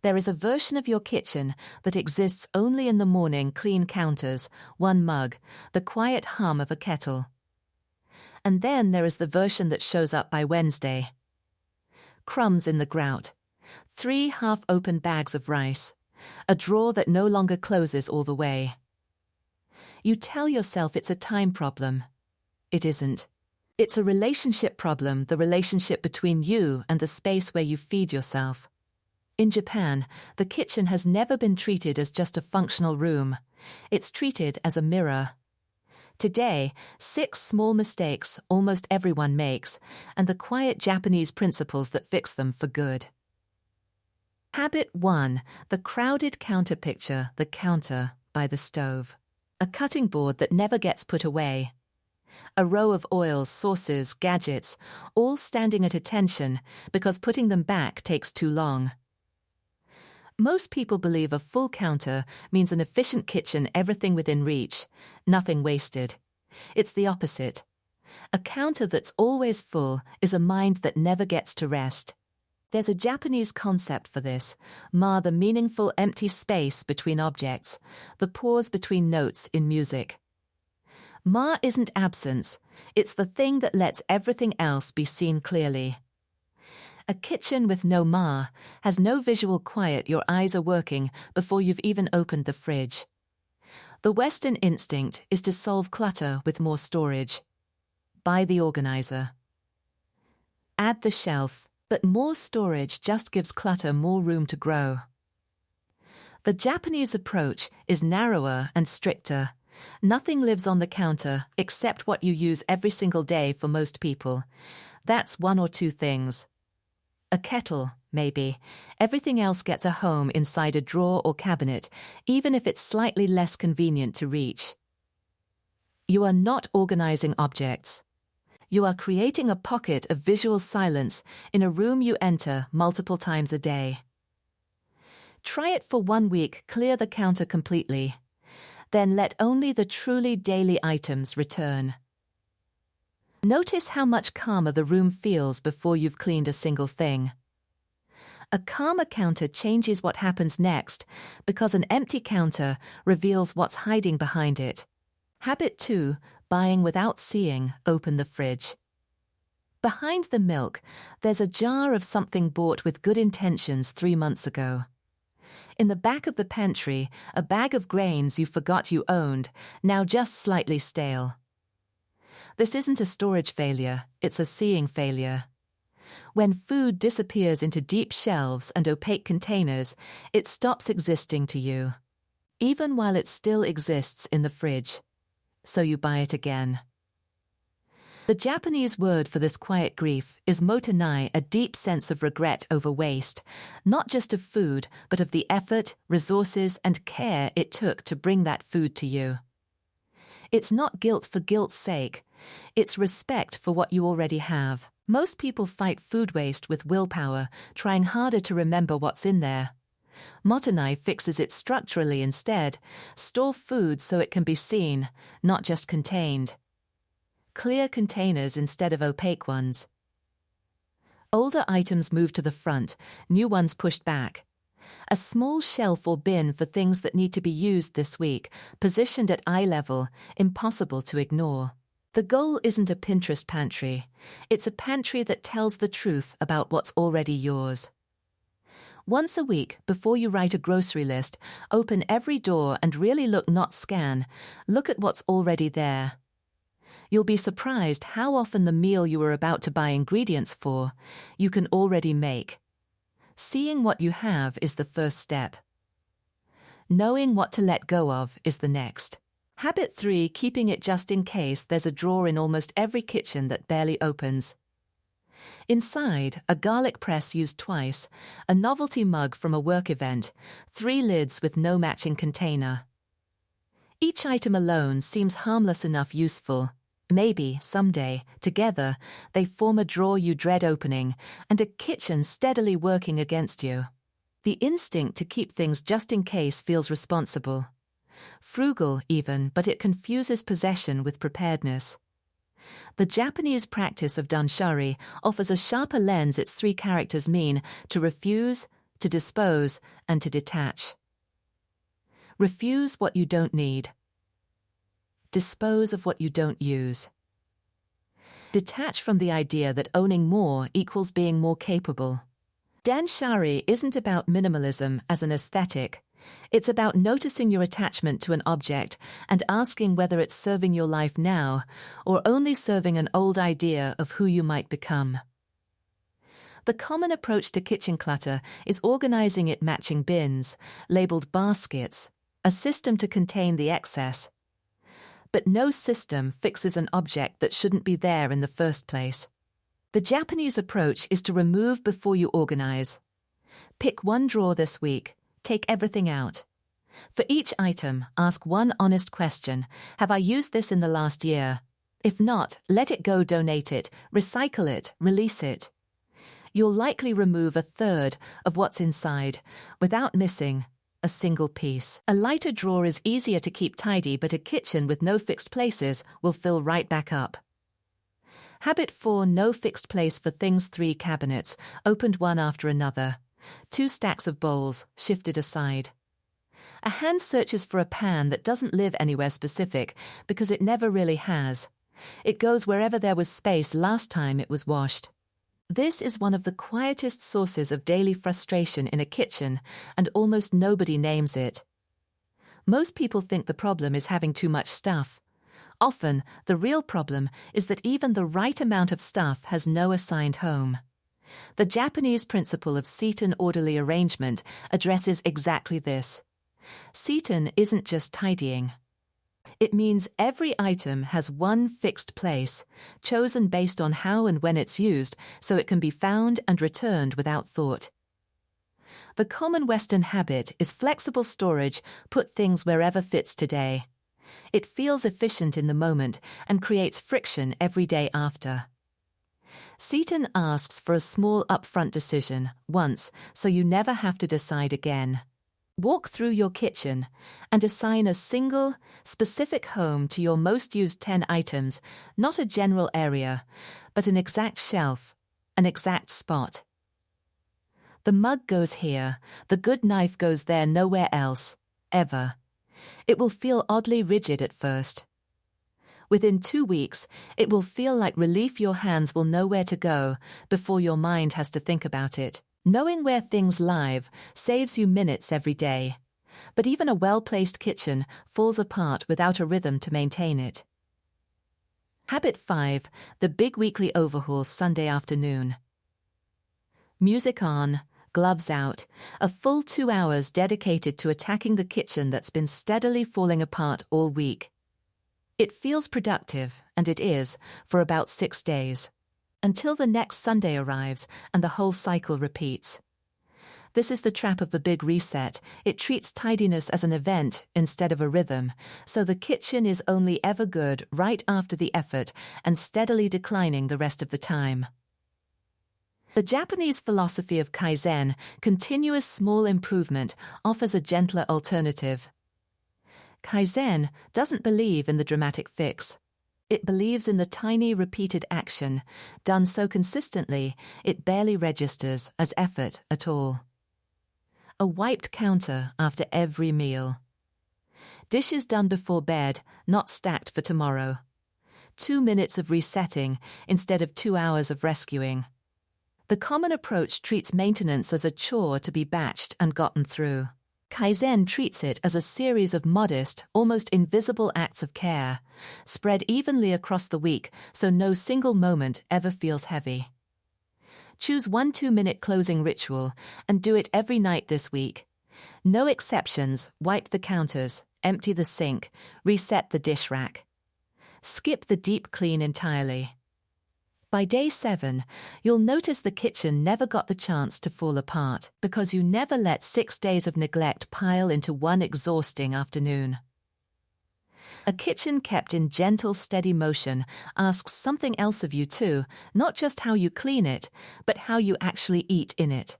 There is a version of your kitchen that exists only in the morning: clean counters, one mug, the quiet hum of a kettle. And then there is the version that shows up by Wednesday. Crumbs in the grout, 3 half-open bags of rice, a drawer that no longer closes all the way. You tell yourself it's a time problem. It isn't. It's a relationship problem, the relationship between you and the space where you feed yourself. In Japan, the kitchen has never been treated as just a functional room. It's treated as a mirror. Today, 6 small mistakes almost everyone makes, and the quiet Japanese principles that fix them for good. Habit 1. The crowded counter picture, the counter by the stove. A cutting board that never gets put away. A row of oils, sauces, gadgets, all standing at attention because putting them back takes too long. Most people believe a full counter means an efficient kitchen, everything within reach, nothing wasted. It's the opposite. A counter that's always full is a mind that never gets to rest. There's a Japanese concept for this, the meaningful empty space between objects, the pause between notes in music. Isn't absence, it's the thing that lets everything else be seen clearly. A kitchen with no has no visual quiet. Your eyes are working before you've even opened the fridge. The Western instinct is to solve clutter with more storage. Buy the organizer. Add the shelf, but more storage just gives clutter more room to grow. The Japanese approach is narrower and stricter. Nothing lives on the counter except what you use every single day for most people. That's 1 or 2 things. A kettle, maybe. Everything else gets a home inside a drawer or cabinet, even if it's slightly less convenient to reach. You are not organizing objects. You are creating a pocket of visual silence in a room you enter multiple times a day. Try it for 1 week, clear the counter completely. Then let only the truly daily items return. Notice how much calmer the room feels before you've cleaned a single thing. A calmer counter changes what happens next because an empty counter reveals what's hiding behind it. Habit 2. Buying without seeing. Open the fridge. Behind the milk, there's a jar of something bought with good intentions 3 months ago. In the back of the pantry, a bag of grains you forgot you owned, now just slightly stale. This isn't a storage failure, it's a seeing failure. When food disappears into deep shelves and opaque containers, it stops existing to you, even while it still exists in the fridge. So you buy it again. The Japanese word for this quiet grief is Mottainai, a deep sense of regret over waste, not just of food, but of the effort, resources, and care it took to bring that food to you. It's not guilt for guilt's sake. It's respect for what you already have. Most people fight food waste with willpower, trying harder to remember what's in there. Mottainai fixes it structurally instead. Store food so it can be seen, not just contained. Clear containers instead of opaque ones. Older items moved to the front, new ones pushed back. A small shelf or bin for things that need to be used this week, positioned at eye level, impossible to ignore. The goal isn't a Pinterest pantry. It's a pantry that tells the truth about what's already yours. Once a week, before you write a grocery list, open every door and really look, not scan. Look at what's already there. You'll be surprised how often the meal you were about to buy ingredients for, you can already make. Seeing what you have is the first step. Knowing what to let go of is the next. Habit 3. Keeping it just in case. There's a drawer in almost every kitchen that barely opens. Inside, a garlic press used twice, a novelty mug from a work event, 3 lids with no matching container. Each item alone seems harmless enough useful. Maybe, someday, together, they form a drawer you dread opening and a kitchen steadily working against you. The instinct to keep things just in case feels responsible. Frugal, even, but it confuses possession with preparedness. The Japanese practice of Danshari offers a sharper lens its 3 characters mean: to refuse, to dispose, and to detach. Refuse what you don't need. Dispose of what you don't use. Detach from the idea that owning more equals being more capable. Danshari isn't about minimalism as an aesthetic. It's about noticing your attachment to an object and asking whether it's serving your life now or only serving an old idea of who you might become. The common approach to kitchen clutter is organizing it matching bins, labeled baskets, a system to contain the excess. But no system fixes an object that shouldn't be there in the first place. The Japanese approach is to remove before you organize. Pick one drawer this week, take everything out. For each item, ask one honest question: have I used this in the last year? If not, let it go, donate it, recycle it, release it. You'll likely remove a third of what's inside without missing a single piece. A lighter drawer is easier to keep tidy, but a kitchen with no fixed places will fill right back up. Habit 4: no fixed place for things. 3 cabinets, opened one after another. 2 stacks of bowls, shifted aside. A hand searches for a pan that doesn't live anywhere specific because it never really has. It goes wherever there was space last time it was washed. This is one of the quietest sources of daily frustration in a kitchen, and almost nobody names it. Most people think the problem is having too much stuff. Often, the real problem is that even the right amount of stuff has no assigned home. The Japanese principle of Seiton orderly arrangement addresses exactly this. Seiton isn't just tidying. It means every item has one fixed place, chosen based on how and when it's used, so it can be found and returned without thought. The common Western habit is flexible storage, put things wherever fits today. It feels efficient in the moment and creates friction every day after. Seiton asks for a small upfront decision once, so you never have to decide again. Walk through your kitchen and assign a single, specific home to your most used 10 items, not a general area, but an exact shelf, an exact spot. The mug goes here, the good knife goes there, nowhere else, ever. It will feel oddly rigid at first. Within 2 weeks, it will feel like relief. Your hands will know where to go before your mind has to think about it. Knowing where things live saves you minutes every day. But even a well-placed kitchen falls apart without a rhythm to maintain it. Habit 5: the big weekly overhaul Sunday afternoon. Music on, gloves out, a full 2 hours dedicated to attacking the kitchen that's been steadily falling apart all week. It feels productive, and it is, for about 6 days, until the next Sunday arrives and the whole cycle repeats. This is the trap of the big reset. It treats tidiness as an event instead of a rhythm, so the kitchen is only ever good right after the effort and steadily declining the rest of the time. The Japanese philosophy of Kaizen, continuous small improvement, offers a gentler alternative. Kaizen doesn't believe in the dramatic fix. It believes in the tiny repeated action, done so consistently it barely registers as effort at all. A wiped counter after every meal. Dishes done before bed, not stacked for tomorrow. 2 minutes of resetting instead of 2 hours of rescuing. The common approach treats maintenance as a chore to be batched and gotten through. Kaizen treats it as a series of modest, almost invisible acts of care, spread evenly across the week so no single moment ever feels heavy. Choose one 2-minute closing ritual and do it every night this week. No exceptions: wipe the counters, empty the sink, reset the dish rack. Skip the deep clean entirely. By day 7, you'll notice the kitchen never got the chance to fall apart because you never let 6 days of neglect pile into one exhausting afternoon. A kitchen kept in gentle, steady motion asks something else of you too, not just how you clean it, but how you actually eat in it.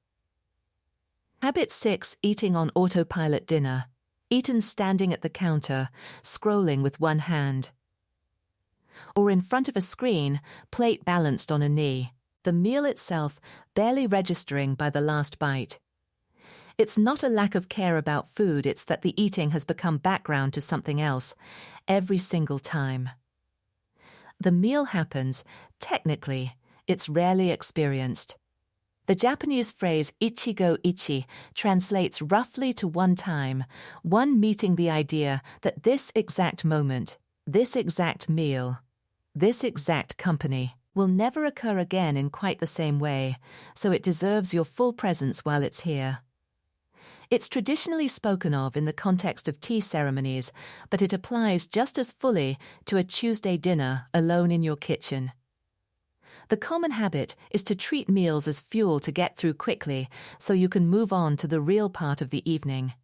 Habit 6: eating on autopilot dinner. Eaten standing at the counter, scrolling with one hand. Or in front of a screen, plate balanced on a knee, the meal itself barely registering by the last bite. It's not a lack of care about food, it's that the eating has become background to something else every single time. The meal happens, technically, it's rarely experienced. The Japanese phrase Ichigo Ichie translates roughly to one time, one meeting the idea that this exact moment, this exact meal, this exact company will never occur again in quite the same way, so it deserves your full presence while it's here. It's traditionally spoken of in the context of tea ceremonies, but it applies just as fully to a Tuesday dinner alone in your kitchen. The common habit is to treat meals as fuel to get through quickly so you can move on to the real part of the evening.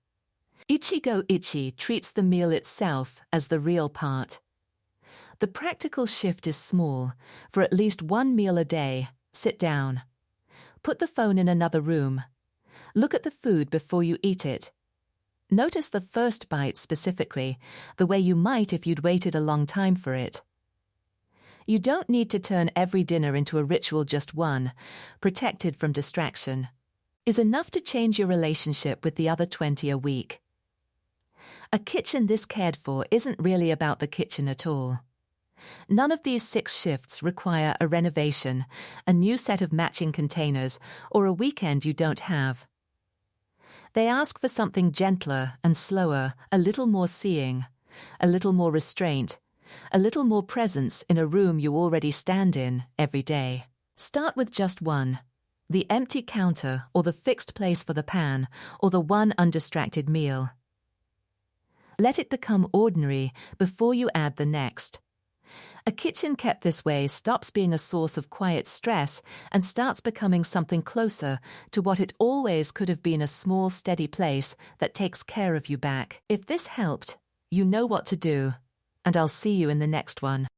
Ichigo Ichie treats the meal itself as the real part. The practical shift is small. For at least one meal a day, sit down. Put the phone in another room. Look at the food before you eat it. Notice the first bite specifically, the way you might if you'd waited a long time for it. You don't need to turn every dinner into a ritual, just one, protected from distraction, is enough to change your relationship with the other 20 a week. A kitchen this cared for isn't really about the kitchen at all. None of these 6 shifts require a renovation, a new set of matching containers, or a weekend you don't have. They ask for something gentler and slower, a little more seeing, a little more restraint, a little more presence in a room you already stand in every day. Start with just one, the empty counter or the fixed place for the pan or the one undistracted meal. Let it become ordinary before you add the next. A kitchen kept this way stops being a source of quiet stress and starts becoming something closer to what it always could have been, a small, steady place that takes care of you back. If this helped, you know what to do, and I'll see you in the next one.